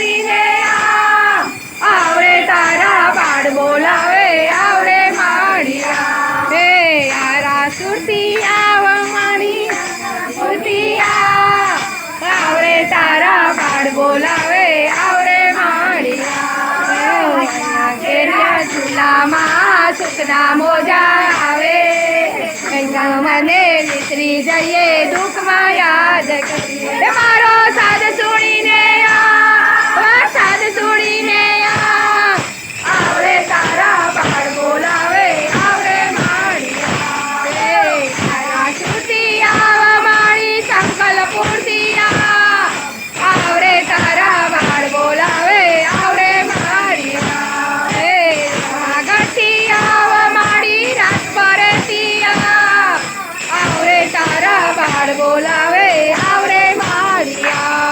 છોડીને આવરે તારા બાળ બોલાવે આવરે માળિયા હે આરા સુરતી આવ મારી સુરતી આવરે તારા બાળ બોલાવે આવરે માળિયા કેરિયા ઝૂલામાં સુખના મોજા આવે મને લીતરી જઈએ દુઃખમાં યાદ કરીએ મારો સાદ સુણીને સાદ સુણીને આવરે તારા બાળ બોલાવે આવરે માળિયા સુરતી આવ મારી સંકલ પૂર્તિ આવરે તારા બાળ બોલાવે આવરે માળિયા ગઠી આવ મારી રાત પરતી આવરે તારા બાળ બોલાવે આવરે માળિયા